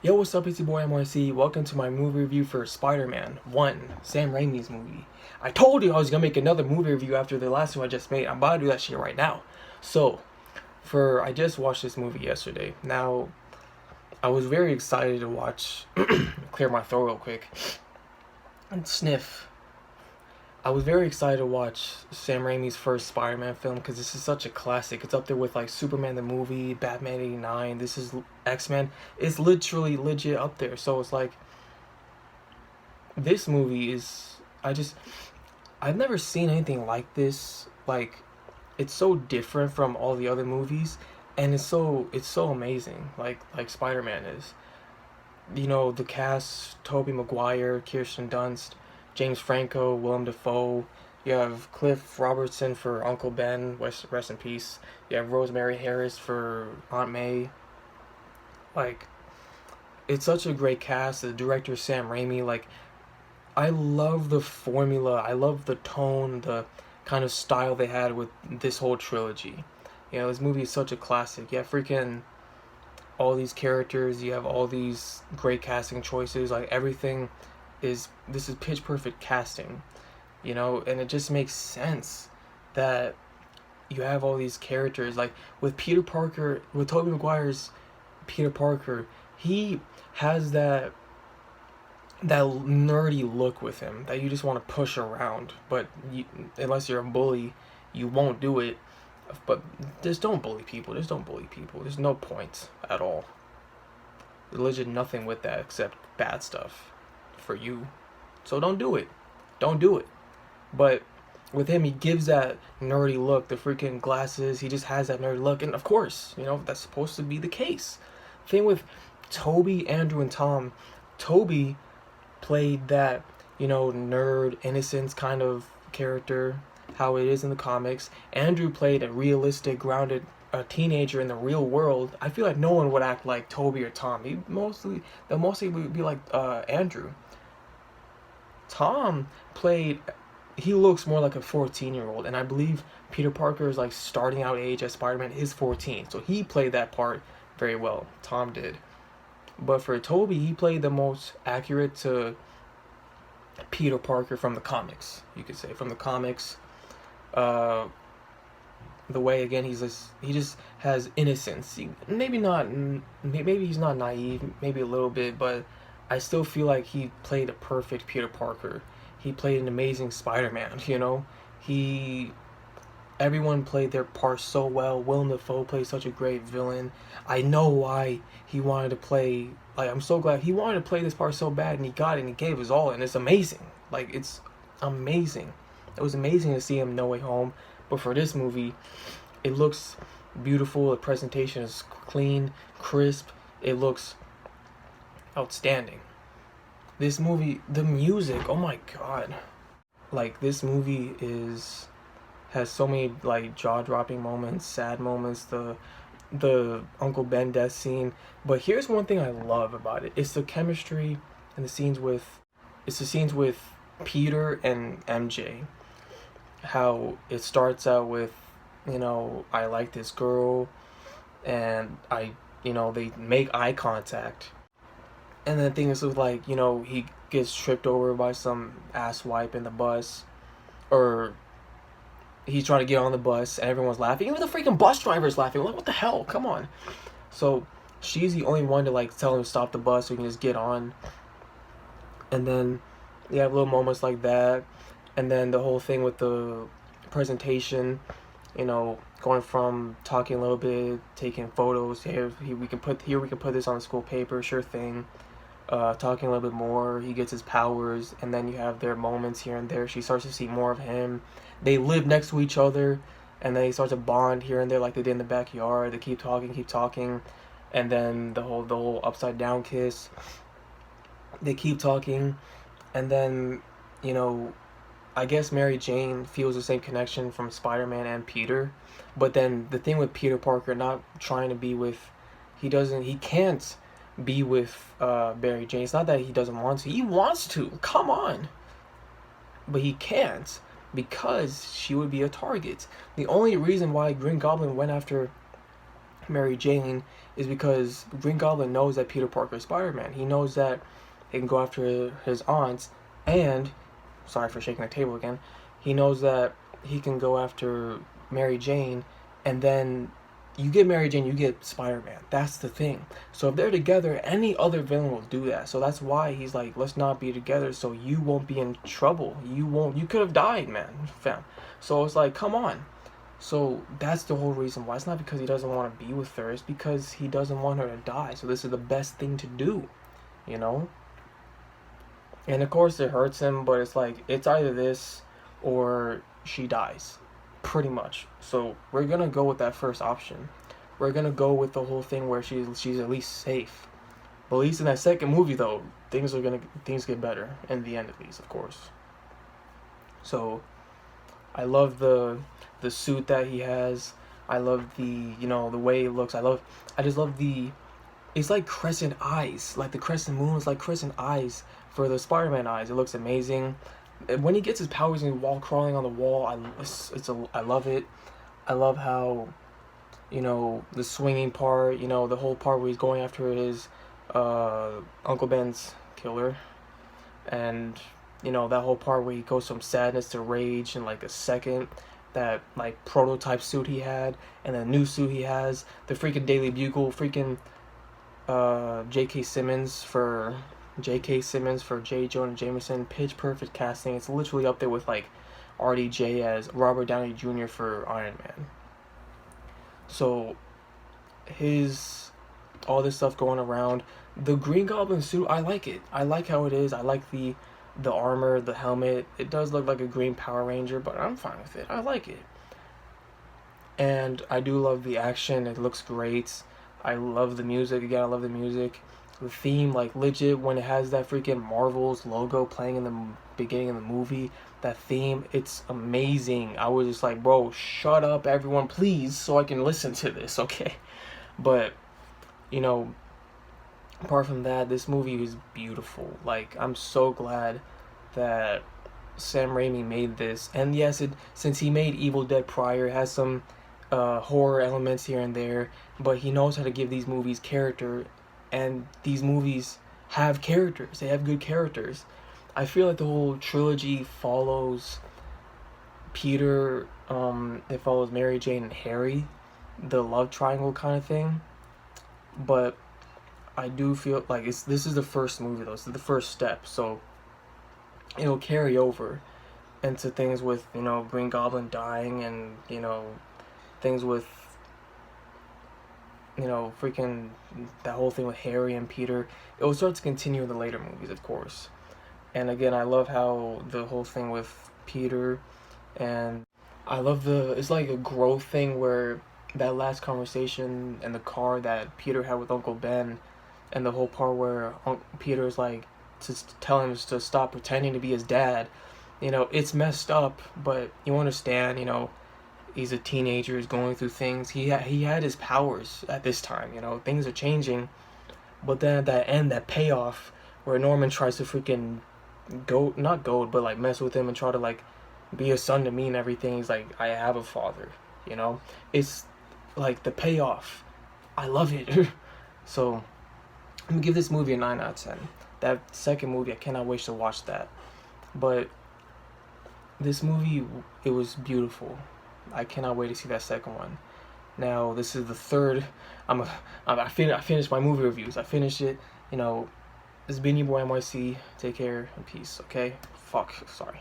Yo, what's up? It's your boy MRC. Welcome to my movie review for Spider-Man 1, Sam Raimi's movie. I told you I was gonna make another movie review after the last one I just made. I'm about to do that shit right now. So, I just watched this movie yesterday. Now, I was very excited to watch. Clear my throat real quick and sniff. I was very excited to watch Sam Raimi's first Spider-Man film because this is such a classic. It's up there with like Superman the movie, Batman '89. This is X-Men. It's literally legit up there. So it's like this movie is. I've never seen anything like this. Like it's so different from all the other movies, and it's so amazing. Like Spider-Man is. You know, the cast: Tobey Maguire, Kirsten Dunst, James Franco, Willem Dafoe. You have Cliff Robertson for Uncle Ben, rest in peace. You have Rosemary Harris for Aunt May. Like, it's such a great cast. The director Sam Raimi. Like, I love the formula. I love the tone, the kind of style they had with this whole trilogy. You know, this movie is such a classic. You have freaking all these characters. You have all these great casting choices. Like everything this is pitch perfect casting, you know, and it just makes sense that you have all these characters. Like with Peter Parker, with Tobey Maguire's Peter Parker, he has that nerdy look with him that you just want to push around, but unless you're a bully, you won't do it. But just don't bully people. Just don't bully people. There's no point at all. There's legit nothing with that except bad stuff for you. So don't do it. Don't do it. But with him, he gives that nerdy look, the freaking glasses. He just has that nerdy look, and of course, you know that's supposed to be the case. Thing with Toby, Andrew, and Tom. Toby played that, you know, nerd, innocence kind of character, how it is in the comics. Andrew played a realistic, grounded a teenager in the real world. I feel like no one would act like Toby or Tom. They'll mostly be like Andrew. Tom played. He looks more like a 14-year-old, and I believe Peter Parker is like starting out age as Spider-Man is 14, so he played that part very well. Tom did, but for Toby, he played the most accurate to Peter Parker from the comics. You could say from the comics. Uh, the way again he just has innocence. Maybe not. Maybe he's not naive. Maybe a little bit, but I still feel like he played a perfect Peter Parker. He played an amazing Spider-Man. You know, he everyone played their part so well. Willem Dafoe played such a great villain. I know why he wanted to play. Like, I'm so glad he wanted to play this part so bad, and he got it, and he gave his all, and it's amazing. Like, it's amazing. It was amazing to see him No Way Home, but for this movie, it looks beautiful. The presentation is clean, crisp. It looks outstanding. This movie, the music, oh my god. Like, this movie has so many like jaw-dropping moments, sad moments, the Uncle Ben death scene. But here's one thing I love about it. It's the chemistry and the scenes with Peter and MJ. How it starts out with, you know, I like this girl, and they make eye contact. And the thing is with, like, you know, he gets tripped over by some asswipe in the bus, or he's trying to get on the bus and everyone's laughing. Even the freaking bus driver's laughing. Like, what the hell? Come on. So she's the only one to like tell him to stop the bus so he can just get on. And then you have little moments like that. And then the whole thing with the presentation, you know, going from talking a little bit, taking photos. Here we can put this on the school paper, sure thing. Talking a little bit more, he gets his powers, and then you have their moments here and there. She starts to see more of him. They live next to each other, and then they start to bond here and there like they did in the backyard. They keep talking, and then the whole upside down kiss. They keep talking, and then, you know, I guess Mary Jane feels the same connection from Spider-Man and Peter. But then the thing with Peter Parker not trying to be with, he can't be with Mary Jane. It's not that he doesn't want to. He wants to. Come on. But he can't because she would be a target. The only reason why Green Goblin went after Mary Jane is because Green Goblin knows that Peter Parker is Spider-Man. He knows that he can go after his aunts, and sorry for shaking the table again. He knows that he can go after Mary Jane, and then you get Mary Jane, you get Spider-Man. That's the thing. So if they're together, any other villain will do that. So that's why he's like, let's not be together so you won't be in trouble. You could have died, man, fam. So it's like, come on. So that's the whole reason why. It's not because he doesn't want to be with her. It's because he doesn't want her to die. So this is the best thing to do, you know? And of course it hurts him, but it's like, it's either this or she dies. Pretty much. So we're going to go with that first option. We're going to go with the whole thing where she's at least safe. But at least in that second movie, though, things get better. In the end, at least, of course. So I love the suit that he has. I love the the way it looks. I just love it's like crescent eyes. Like the crescent moon is like crescent eyes for the Spider-Man eyes. It looks amazing. When he gets his powers and he wall crawling on the wall, I love it. I love how the swinging part, the whole part where he's going after his Uncle Ben's killer, and that whole part where he goes from sadness to rage in like a second. That like prototype suit he had, and the new suit he has, the freaking Daily Bugle, freaking J.K. Simmons for J. Jonah Jameson, pitch perfect casting. It's literally up there with like RDJ as Robert Downey Jr. for Iron Man. So all this stuff going around, the Green Goblin suit, I like it. I like how it is. I like the armor, the helmet. It does look like a green Power Ranger, but I'm fine with it. I like it. And I do love the action. It looks great. I love the music. Again, I love the music. The theme, like legit, when it has that freaking Marvel's logo playing in the beginning of the movie, that theme, it's amazing. I was just like, bro, shut up everyone, please, so I can listen to this, okay? But, apart from that, this movie is beautiful. Like, I'm so glad that Sam Raimi made this. And yes, since he made Evil Dead prior, it has some horror elements here and there, but he knows how to give these movies character, and these movies have characters. They have good characters. I feel like the whole trilogy follows Peter, it follows Mary Jane and Harry, the love triangle kind of thing. But I do feel like this is the first movie though. This is the first step, so it'll carry over into things with Green Goblin dying, and things with freaking that whole thing with Harry and Peter. It will start to continue in the later movies, of course. And again, I love how the whole thing with Peter, and I love it's like a growth thing where that last conversation in the car that Peter had with Uncle Ben, and the whole part where Peter's like to tell him to stop pretending to be his dad. It's messed up, but you understand, he's a teenager, he's going through things. He had his powers at this time, things are changing. But then at that end, that payoff where Norman tries to freaking not goad, but like mess with him and try to like be a son to me and everything. He's like, I have a father, It's like the payoff. I love it. So I'm gonna give this movie a 9 out of 10. That second movie, I cannot wait to watch that. But this movie, it was beautiful. I cannot wait to see that second one. Now, this is the third. I finished my movie reviews. I finished it. This has been your boy NYC. Take care and peace, okay? Sorry.